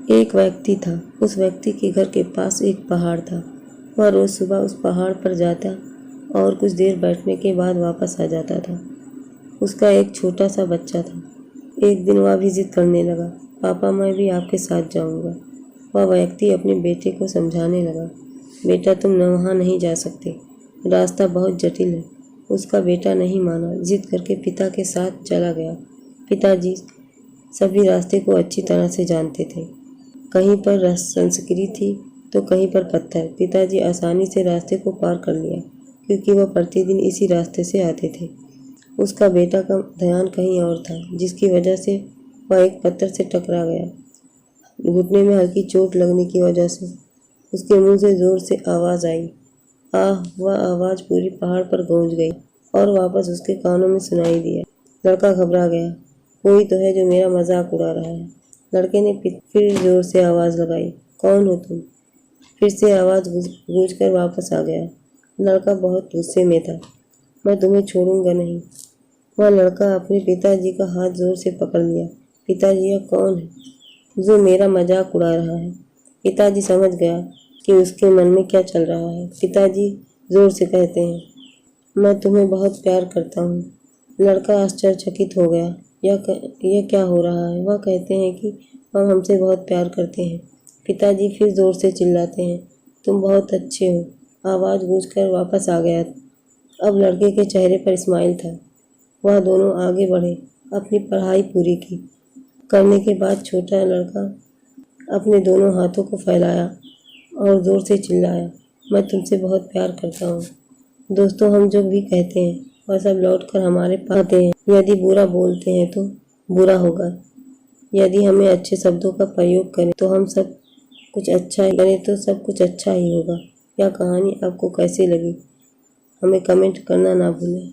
एक व्यक्ति था। उस व्यक्ति के घर के पास एक पहाड़ था। वह रोज सुबह उस पहाड़ पर जाता और कुछ देर बैठने के बाद वापस आ जाता था। उसका एक छोटा सा बच्चा था। एक दिन वह भी जिद करने लगा, पापा मैं भी आपके साथ जाऊंगा। वह व्यक्ति अपने बेटे को समझाने लगा, बेटा तुम वहाँ नहीं जा सकते, रास्ता बहुत जटिल है। उसका बेटा नहीं माना, जिद करके पिता के साथ चला गया। पिताजी सभी रास्ते को अच्छी तरह से जानते थे। कहीं पर संस्कृत थी तो कहीं पर पत्थर। पिताजी आसानी से रास्ते को पार कर लिया क्योंकि वह प्रतिदिन इसी रास्ते से आते थे। उसका बेटा का ध्यान कहीं और था, जिसकी वजह से वह एक पत्थर से टकरा गया। घुटने में हल्की चोट लगने की वजह से उसके मुंह से जोर से आवाज़ आई। आह! वह आवाज़ पूरी पहाड़ पर गूंज गई और वापस उसके कानों में सुनाई दिया। लड़का घबरा गया, कोई तो है जो मेरा मजाक उड़ा रहा है। लड़के ने फिर जोर से आवाज़ लगाई, कौन हो तुम? फिर से आवाज़ गूंज कर वापस आ गया। लड़का बहुत गुस्से में था, मैं तुम्हें छोड़ूंगा नहीं। वह लड़का अपने पिताजी का हाथ जोर से पकड़ लिया। पिताजी यह कौन है जो मेरा मजाक उड़ा रहा है? पिताजी समझ गया कि उसके मन में क्या चल रहा है। पिताजी जोर से कहते हैं, मैं तुम्हें बहुत प्यार करता हूँ। लड़का आश्चर्यचकित हो गया, यह क्या हो रहा है? वह कहते हैं कि हम हमसे बहुत प्यार करते हैं। पिताजी फिर जोर से चिल्लाते हैं, तुम बहुत अच्छे हो। आवाज़ गूंजकर वापस आ गया। अब लड़के के चेहरे पर स्माइल था। वह दोनों आगे बढ़े, अपनी पढ़ाई पूरी की। करने के बाद छोटा लड़का अपने दोनों हाथों को फैलाया और जोर से चिल्लाया, मैं तुमसे बहुत प्यार करता हूँ। दोस्तों, हम जो भी कहते हैं वह सब लौट कर हमारे पास आते हैं। यदि बुरा बोलते हैं तो बुरा होगा, यदि हमें अच्छे शब्दों का प्रयोग करें तो हम सब कुछ अच्छा ही करें तो सब कुछ अच्छा ही होगा। यह कहानी आपको कैसी लगी हमें कमेंट करना ना भूलें।